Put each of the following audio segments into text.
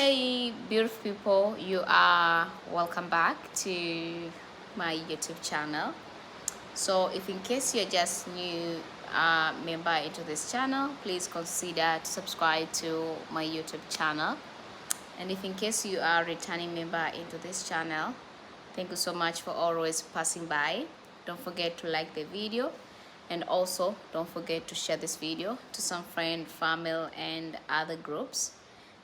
Hey beautiful people, you are welcome back to my YouTube channel. So if in case you're just new member into this channel, please consider to subscribe to my YouTube channel. And if in case you are returning member into this channel, thank you so much for always passing by. Don't forget to like the video, and also don't forget to share this video to some friend, family and other groups,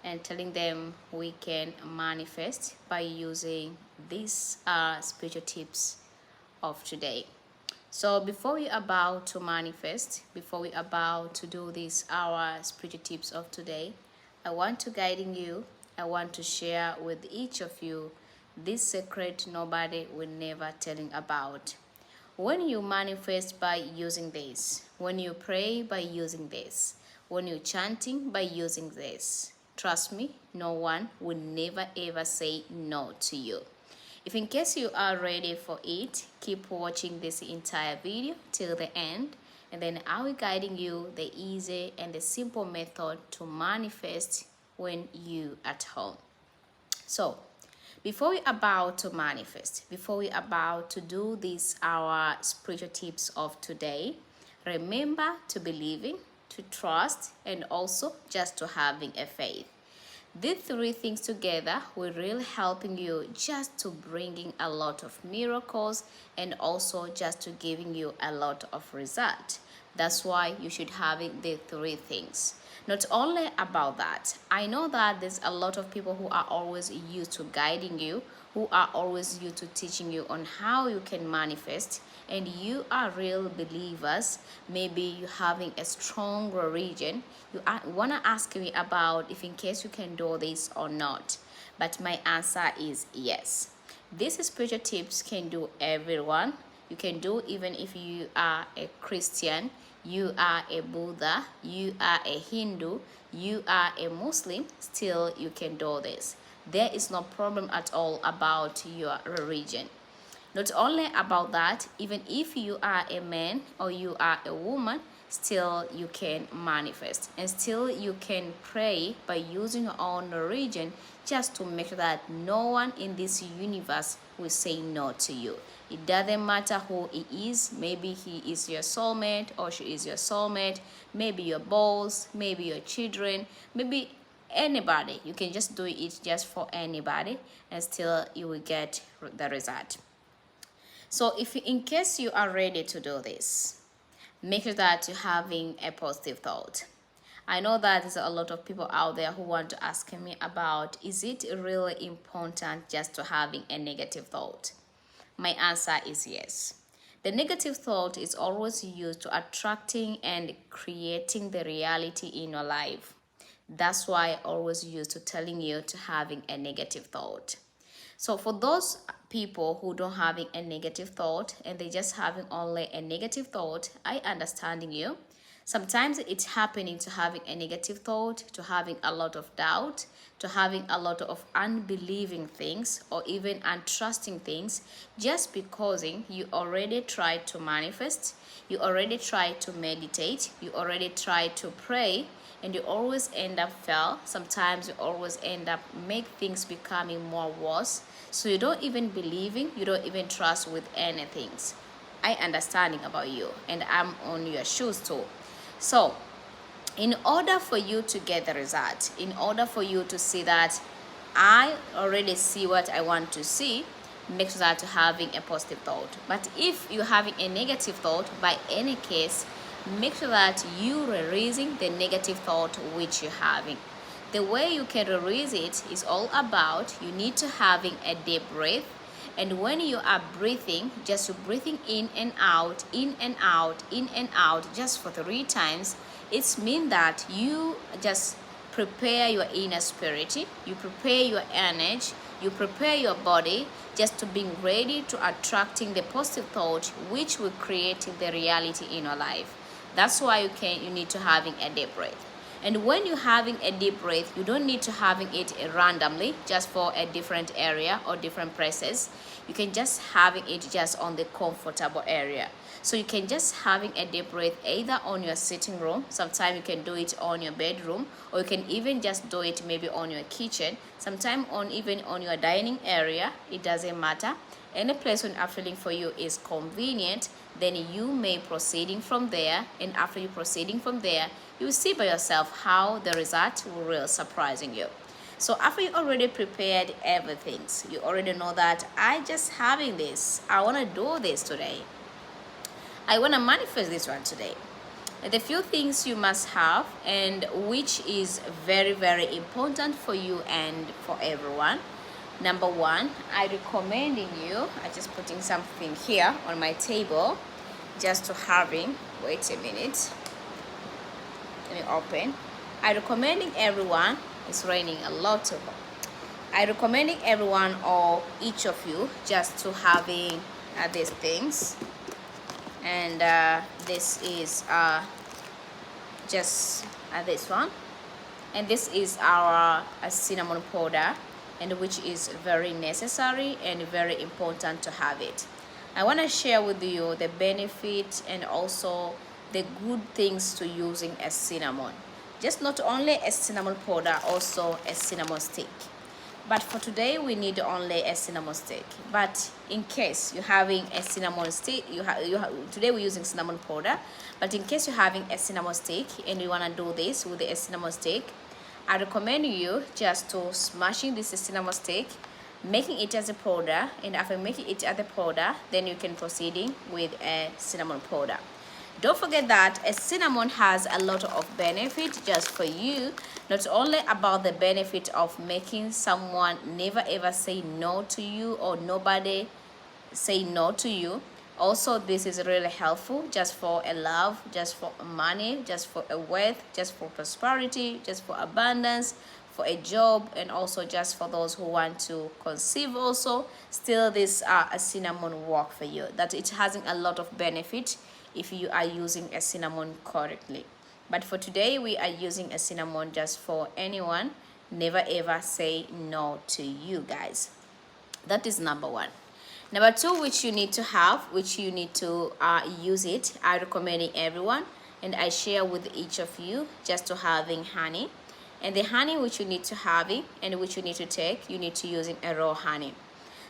and telling them we can manifest by using these spiritual tips of today. So before we about to manifest, before we about to do these our spiritual tips of today, I want to guiding you, I want to share with each of you this secret nobody will never telling about. When you manifest by using this, when you pray by using this, when you chanting by using this, trust me, no one will never ever say no to you. If in case you are ready for it, keep watching this entire video till the end, and then I will guiding you the easy and the simple method to manifest when you at home. So before we about to manifest, before we about to do this our spiritual tips of today, remember to believing, to trust, and also just to having a faith. These three things together will really helping you just to bringing a lot of miracles and also just to giving you a lot of result. That's why you should having the three things. Not only about that, I know that there's a lot of people who are always used to guiding you, who are always used to teaching you on how you can manifest, and you are real believers. Maybe you having a strong religion. You want to ask me about if in case you can do this or not. But my answer is yes. These spiritual tips can do everyone. You can do even if you are a Christian, you are a Buddha, you are a Hindu, you are a Muslim, still you can do this. There is no problem at all about your religion. Not only about that, even if you are a man or you are a woman, still you can manifest, and still you can pray by using your own religion, just to make sure that no one in this universe will say no to you. It doesn't matter who he is. Maybe he is your soulmate or she is your soulmate, maybe your boss, maybe your children, maybe anybody. You can just do it just for anybody, and still you will get the result. So if in case you are ready to do this, make sure that you're having a positive thought. I know that there's a lot of people out there who want to ask me about, is it really important just to having a negative thought? My answer is yes. The negative thought is always used to attracting and creating the reality in your life. That's why I always used to telling you to having a negative thought. So for those people who don't having a negative thought and they just having only a negative thought, I understanding you. Sometimes it's happening to having a negative thought, to having a lot of doubt, to having a lot of unbelieving things or even untrusting things, just because you already tried to manifest, you already tried to meditate, you already tried to pray, and you always end up fail. Sometimes you always end up make things becoming more worse. So you don't even believing, you don't even trust with anything. I understanding about you, and I'm on your shoes too. So in order for you to get the result, in order for you to see that I already see what I want to see, make sure that you're having a positive thought. But if you're having a negative thought, by any case, make sure that you're releasing the negative thought which you're having. The way you can release it is all about you need to having a deep breath. And when you are breathing, just breathing in and out, in and out, in and out, just for 3 times, it means that you just prepare your inner spirit, you prepare your energy, you prepare your body just to being ready to attracting the positive thought which will create the reality in your life. That's why you need to having a deep breath. And when you're having a deep breath, you don't need to having it randomly just for a different area or different places. You can just having it just on the comfortable area. So you can just having a deep breath either on your sitting room, sometimes you can do it on your bedroom, or you can even just do it maybe on your kitchen, sometimes on even on your dining area. It doesn't matter. Any place when feeling for you is convenient, then you may proceeding from there, and after you proceeding from there, you will see by yourself how the result will really surprising you. So after you already prepared everything, so you already know that I just having this, I want to do this today, I want to manifest this one today. The few things you must have, and which is very very important for you and for everyone. Number one, I recommending you, I just putting something here on my table just to having, wait a minute, let me open. I recommending everyone, it's raining a lot of, I recommending everyone or each of you just to having these things. And this is just this one, and this is our cinnamon powder, and which is very necessary and very important to have it. I want to share with you the benefit and also the good things to using a cinnamon. Just not only a cinnamon powder, also a cinnamon stick. But for today we need only a cinnamon stick. But in case you're having a cinnamon stick, today we're using cinnamon powder, but in case you're having a cinnamon stick and you want to do this with a cinnamon stick, I recommend you just to smashing this cinnamon stick, making it as a powder, and after making it as a powder, then you can proceeding with a cinnamon powder. Don't forget that a cinnamon has a lot of benefit just for you, not only about the benefit of making someone never ever say no to you or nobody say no to you. Also, this is really helpful just for a love, just for money, just for a wealth, just for prosperity, just for abundance, for a job, and also just for those who want to conceive also. Still, this a cinnamon work for you, that it has a lot of benefit if you are using a cinnamon correctly. But for today we are using a cinnamon just for anyone never ever say no to you guys. That is number one. Number two, which you need to have, which you need to use it, I recommend everyone, and I share with each of you just to having honey. And the honey which you need to having and which you need to take, you need to using a raw honey.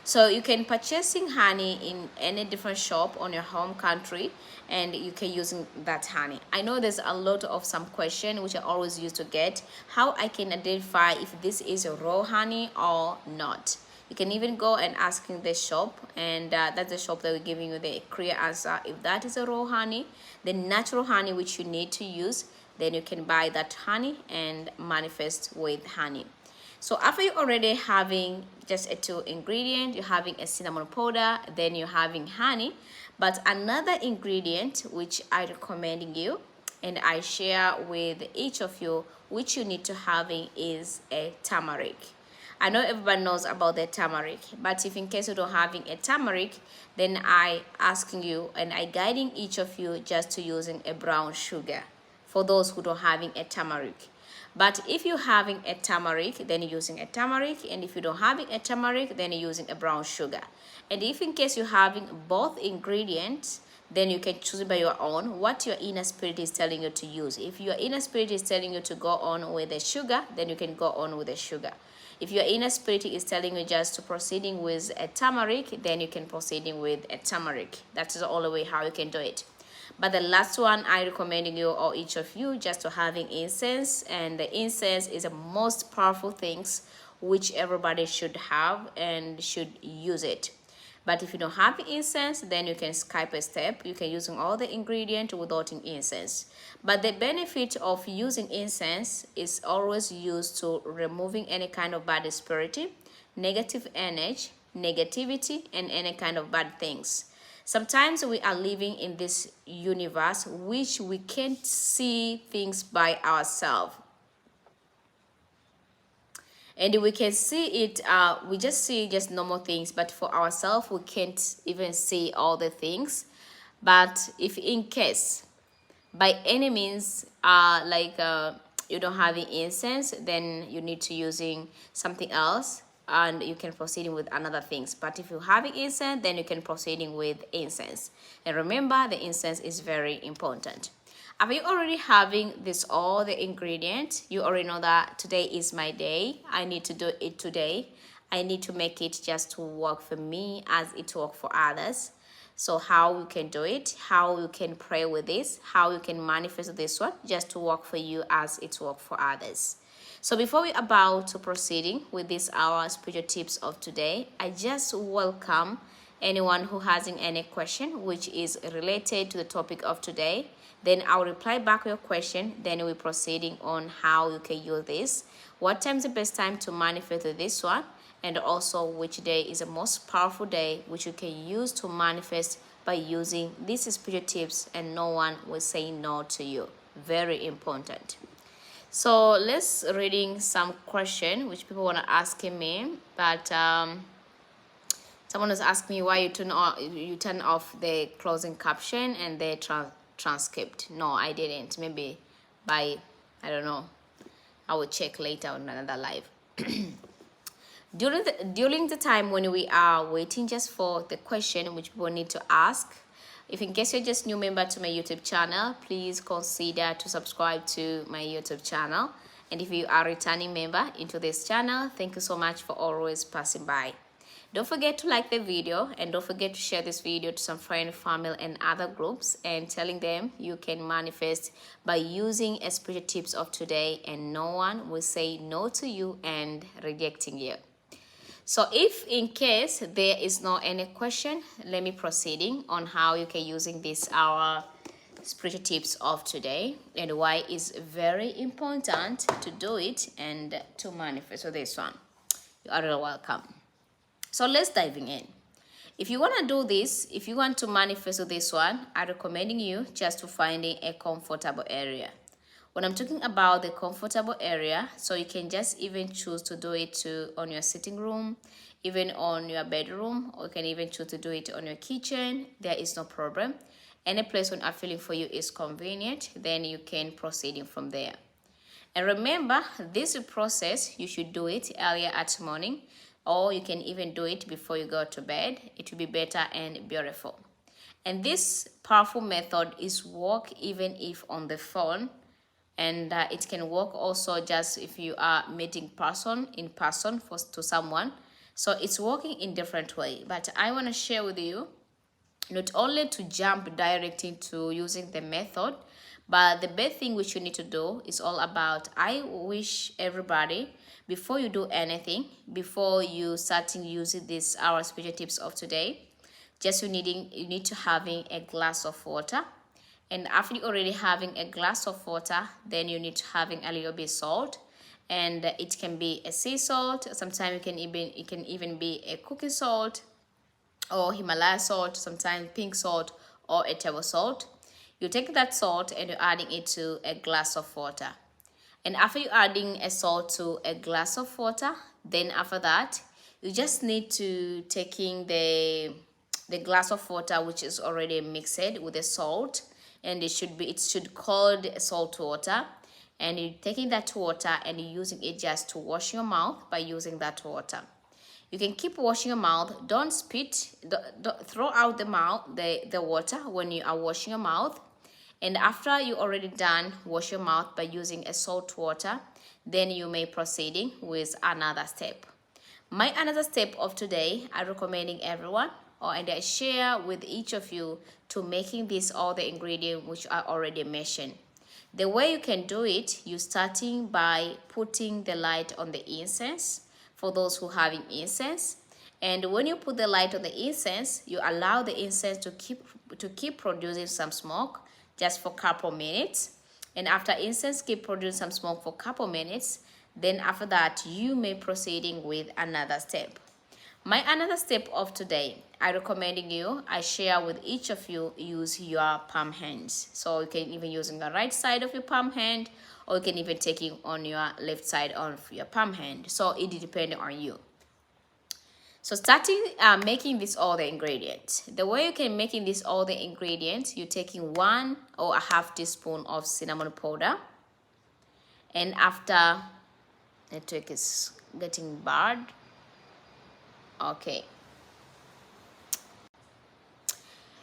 So you can purchasing honey in any different shop on your home country, and you can using that honey. I know there's a lot of some question which I always used to get, how I can identify if this is a raw honey or not. You can even go and asking the shop, and that's the shop that we're giving you the clear answer if that is a raw honey, the natural honey which you need to use. Then you can buy that honey and manifest with honey. So after you already having just a two ingredient, you're having a cinnamon powder, then you're having honey. But another ingredient which I recommend you and I share with each of you, which you need to having, is a turmeric. I know everybody knows about the turmeric, but if in case you don't having a turmeric, then I asking you and I guiding each of you just to using a brown sugar for those who don't having a turmeric. But if you're having a turmeric, then you're using a turmeric, and if you don't having a turmeric, then you're using a brown sugar. And if in case you're having both ingredients, then you can choose by your own what your inner spirit is telling you to use. If your inner spirit is telling you to go on with the sugar, then you can go on with the sugar. If your inner spirit is telling you just to proceeding with a turmeric, then you can proceeding with a turmeric. That's the only way how you can do it. But the last one I recommend you or each of you just to having incense, and the incense is the most powerful things which everybody should have and should use it. But if you don't have incense, then you can skip a step. You can using all the ingredient without incense. But the benefit of using incense is always used to removing any kind of bad spirit, negative energy, negativity, and any kind of bad things. Sometimes we are living in this universe which we can't see things by ourselves. And we can see it, we just see just normal things, but for ourselves, we can't even see all the things. But if in case, by any means, you don't have incense, then you need to using something else. and you can proceed with another things. But if you have incense, then you can proceed with incense. And remember, the incense is very important. Are you already having this all the ingredients? You already know that today is my day. I need to do it today. I need to make it just to work for me as it work for others. So how you can do it, how you can pray with this, how you can manifest this one just to work for you as it work for others. So before we about to proceeding with this our spiritual tips of today, I just welcome anyone who hasn't any question which is related to the topic of today. Then I'll reply back your question. Then we're proceeding on how you can use this. What time is the best time to manifest this one? And also which day is the most powerful day which you can use to manifest by using these spiritual tips, and no one will say no to you. Very important. So let's reading some question which people want to ask me, but someone has asked me why you turn off the closing caption and the transcript. No, I didn't. Maybe by, I don't know, I will check later on another live. During the time when we are waiting just for the question which people need to ask, if in case you're just new member to my YouTube channel, please consider to subscribe to my YouTube channel. And if you are a returning member into this channel, thank you so much for always passing by. Don't forget to like the video, and don't forget to share this video to some friends, family, and other groups, and telling them you can manifest by using a spiritual tips of today, and no one will say no to you and rejecting you. So if in case there is no any question, let me proceeding on how you can using this our spiritual tips of today and why it's very important to do it and to manifest. So this one, you are really welcome. So let's diving in. If you want to do this, if you want to manifest this one, I'm recommending you just to finding a comfortable area. When I'm talking about the comfortable area, so you can just even choose to do it on your sitting room, even on your bedroom, or you can even choose to do it on your kitchen. There is no problem. Any place when I'm feeling for you is convenient, then you can proceed from there. And remember, this process, you should do it earlier at morning, or you can even do it before you go to bed. It will be better and beautiful. And this powerful method is work even if on the phone, and it can work also just if you are meeting in person to someone. So it's working in different way, but I want to share with you not only to jump direct into using the method, but the best thing which you need to do is all about, I wish everybody, before you do anything, before you starting using this our spiritual tips of today, just you need to having a glass of water. And after you already having a glass of water, then you need to having a little bit salt, and it can be a sea salt. Sometimes it can even be a cooking salt or Himalaya salt, sometimes pink salt or a table salt. You take that salt and you're adding it to a glass of water. And after you're adding a salt to a glass of water, then after that, you just need to taking the glass of water which is already mixed with the salt, and it should called salt water, and you're taking that water and you're using it just to wash your mouth by using that water. You can keep washing your mouth. Don't spit. Don't throw out the water when you are washing your mouth. And after you already done wash your mouth by using a salt water, then you may proceeding with another step. My another step of today, I'm recommending everyone, and I share with each of you to making this all the ingredients which I already mentioned. The way you can do it, you starting by putting the light on the incense for those who having incense. And when you put the light on the incense, you allow the incense to keep producing some smoke just for a couple minutes. And after incense keep producing some smoke for a couple minutes, then after that you may proceeding with another step. My another step of today, I recommending you, I share with each of you, use your palm hands. So you can even use on the right side of your palm hand, or you can even take it on your left side of your palm hand. So it depends on you. So starting making this all the ingredients. The way you can making this all the ingredients, you're taking 1 or a half teaspoon of cinnamon powder. And after network is getting bad, Okay.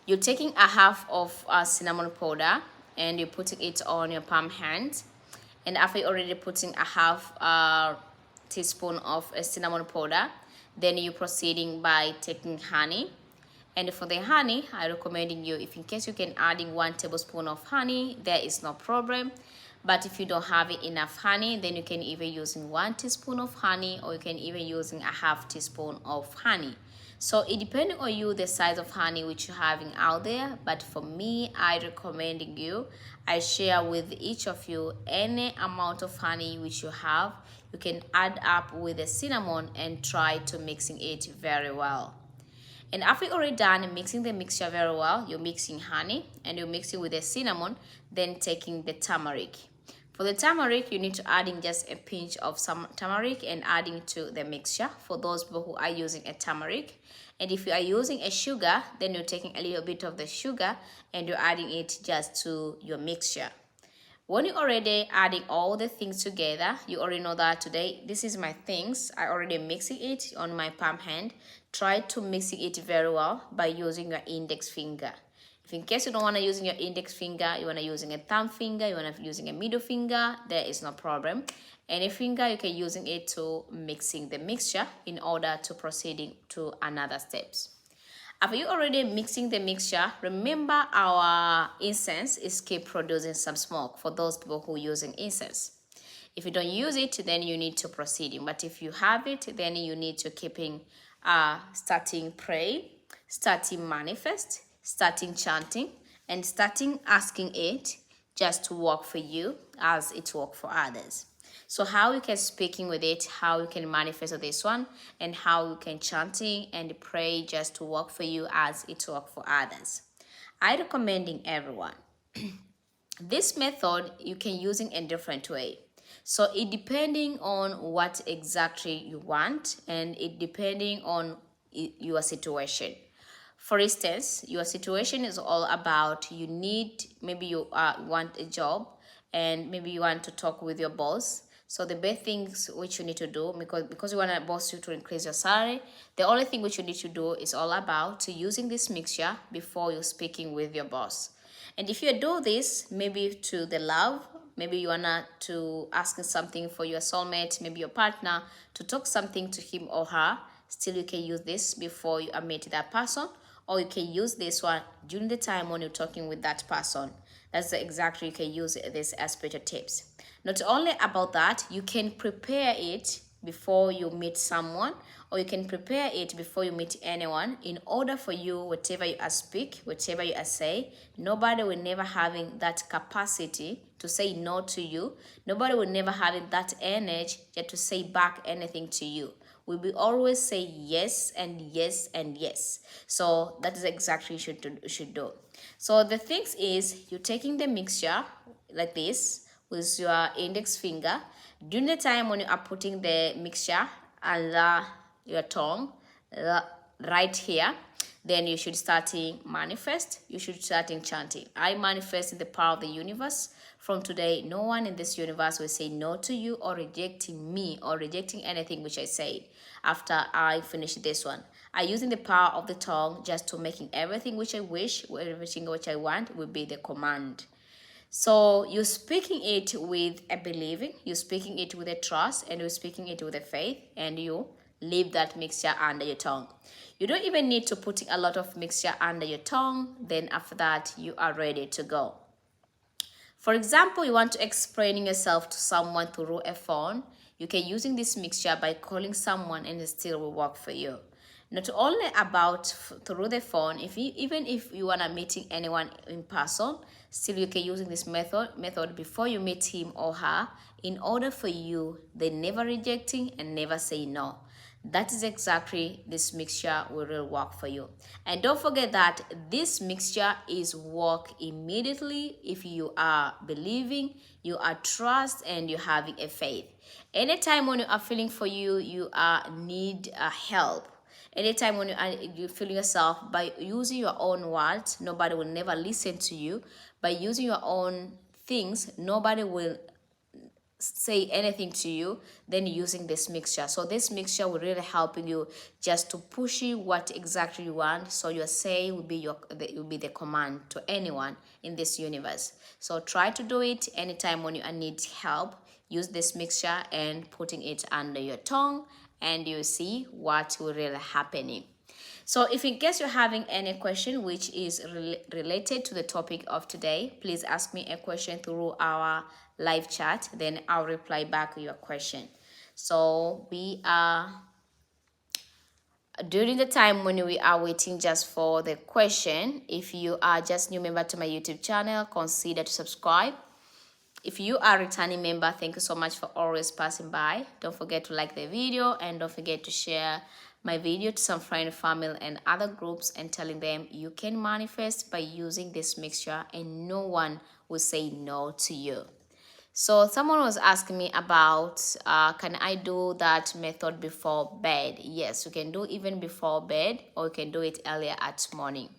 You're taking a half of cinnamon powder and you're putting it on your palm hand. And after you're already putting a half teaspoon of cinnamon powder, then you're proceeding by taking honey. And for the honey, I recommending you, if in case you can adding 1 tablespoon of honey, there is no problem. But if you don't have enough honey, then you can even using 1 teaspoon of honey, or you can even using a half teaspoon of honey. So it depends on you the size of honey which you're having out there. But for me, I recommending you, I share with each of you any amount of honey which you have. You can add up with the cinnamon and try to mixing it very well. And after you're already done mixing the mixture very well, you're mixing honey and you're mixing with the cinnamon, then taking the turmeric. For the turmeric, you need to add in just a pinch of some turmeric and adding to the mixture for those people who are using a turmeric. And if you are using a sugar, then you're taking a little bit of the sugar and you're adding it just to your mixture. When you're already adding all the things together, you already know that today, this is my things. I already mixing it on my palm hand. Try to mix it very well by using your index finger. If in case you don't want to use your index finger, you want to using a thumb finger, you want to using a middle finger, there is no problem. Any finger, you can using it to mixing the mixture in order to proceeding to another steps. After you already mixing the mixture, remember our incense is keep producing some smoke for those people who are using incense. If you don't use it, then you need to proceed. But if you have it, then you need to keeping starting pray, starting manifest, starting chanting, and starting asking it just to work for you as it work for others. So how you can speaking with it, how you can manifest this one, and how you can chanting and pray just to work for you as it work for others. I recommending everyone. This method you can use in a different way. So it depending on what exactly you want, and it depending on your situation. For instance, your situation is all about you need, maybe you want a job and maybe you want to talk with your boss. So the best things which you need to do, because you want a boss to increase your salary, the only thing which you need to do is all about using this mixture before you're speaking with your boss. And if you do this, maybe to the love, maybe you wanna to asking something for your soulmate, maybe your partner, to talk something to him or her, still you can use this before you meet that person, or you can use this one during the time when you're talking with that person. That's exactly you can use this as spiritual tips. Not only about that, you can prepare it before you meet someone, or you can prepare it before you meet anyone, in order for you, whatever you are speak, whatever you are say, nobody will never having that capacity to say no to you. Nobody will never having that energy yet to say back anything to you. We will always say yes and yes and yes. So that is exactly you should do. So the things is, you're taking the mixture like this with your index finger. During the time when you are putting the mixture under your tongue, right here, then you should starting manifest. You should starting chanting. I manifest in the power of the universe. From today, no one in this universe will say no to you or rejecting me or rejecting anything which I say after I finish this one. I using the power of the tongue just to making everything which I wish, everything which I want will be the command. So you're speaking it with a believing, you're speaking it with a trust, and you're speaking it with a faith, and you leave that mixture under your tongue. You don't even need to put a lot of mixture under your tongue. Then after that, you are ready to go. For example, you want to explain yourself to someone through a phone. You can using this mixture by calling someone, and it still will work for you. Not only about through the phone, even if you wanna meeting anyone in person, still you can using this method before you meet him or her, in order for you, they never rejecting and never say no. That is exactly this mixture will work for you. And don't forget that this mixture is work immediately if you are believing, you are trust, and you're having a faith. Anytime when you are feeling for you are need help. Anytime when you feel yourself, by using your own words, nobody will never listen to you. By using your own things, nobody will say anything to you, then using this mixture. So this mixture will really helping you just to push you what exactly you want. So your say will be the command to anyone in this universe. So try to do it anytime when you need help. Use this mixture and putting it under your tongue, and you see what will really happening. So if in case you're having any question which is related to the topic of today, please ask me a question through our live chat, then I'll reply back your question. So we are during the time when we are waiting just for the question. If you are just new member to my YouTube channel, consider to subscribe. If you are a returning member, thank you so much for always passing by. Don't forget to like the video, and don't forget to share my video to some friend, family, and other groups, and telling them you can manifest by using this mixture and no one will say no to you. So someone was asking me about can I do that method before bed? Yes, you can do even before bed, or you can do it earlier at morning.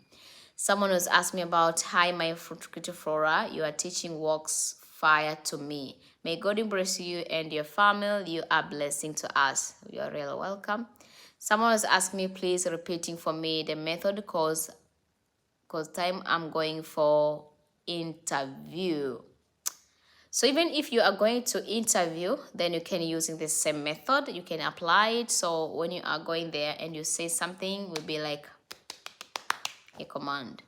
Someone was asking me about, hi, my fruit flora, you are teaching works fire to me. May God embrace you and your family. You are a blessing to us. You are really welcome. Someone was asking me, please repeating for me the method because time I'm going for interview. So even if you are going to interview, then you can using the same method. You can apply it. So when you are going there and you say something, will be like a command.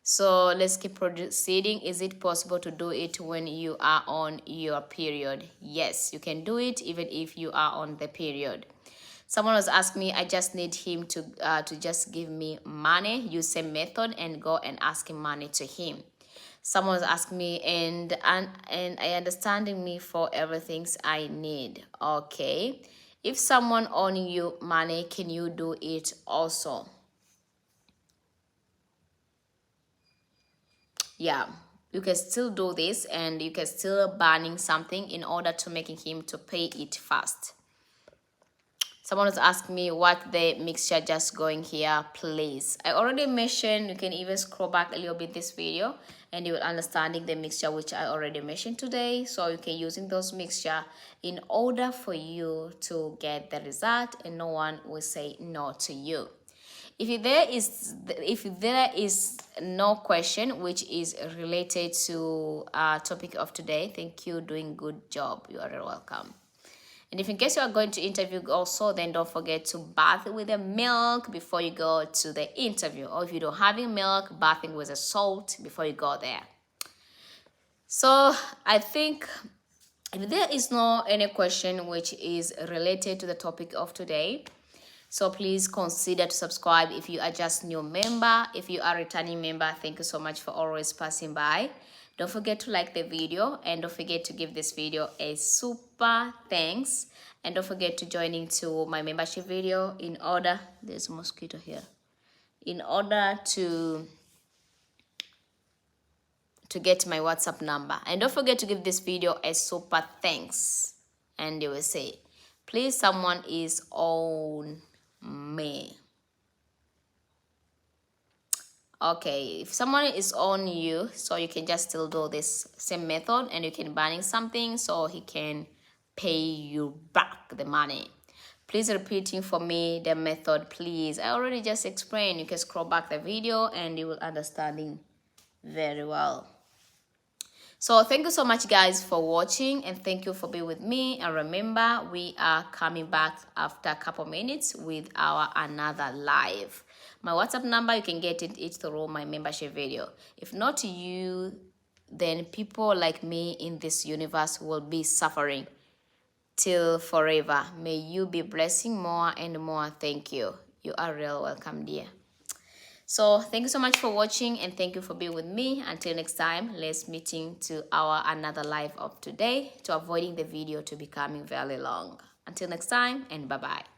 So let's keep proceeding. Is it possible to do it when you are on your period? Yes, you can do it even if you are on the period. Someone was asking me, I just need him to just give me money. Use same method and go and ask him money to him. Someone was asking me, and I understanding me for everything I need. Okay. If someone owing you money, can you do it also? Yeah, you can still do this, and you can still banning something in order to making him to pay it fast. Someone was asking me what the mixture just going here, please. I already mentioned. You can even scroll back a little bit this video and you will understanding the mixture which I already mentioned today. So you can using those mixture in order for you to get the result, and no one will say no to you. If there is no question which is related to topic of today, thank you, doing good job. You are welcome. And if in case you are going to interview also, then don't forget to bath with the milk before you go to the interview. Or if you don't have milk, bathing with the salt before you go there. So I think if there is no any question which is related to the topic of today, so please consider to subscribe if you are just new member. If you are returning member, thank you so much for always passing by. Don't forget to like the video, and don't forget to give this video a super thanks. And don't forget to join into my membership video in order, there's a mosquito here, in order to get my WhatsApp number. And don't forget to give this video a super thanks. And you will say, please, someone is on me. Okay, if someone is on you, so you can just still do this same method, and you can banning something so he can pay you back the money. Please repeating for me the method, please. I already just explained. You can scroll back the video and you will understanding very well. So thank you so much guys for watching, and thank you for being with me. And remember, we are coming back after a couple minutes with our another live. My WhatsApp number, you can get it through my membership video. If not you, then people like me in this universe will be suffering till forever. May you be blessing more and more. Thank you. You are real welcome, dear. So thank you so much for watching, and thank you for being with me. Until next time, let's meeting to our another live of today, to avoiding the video to becoming very long. Until next time, and bye-bye.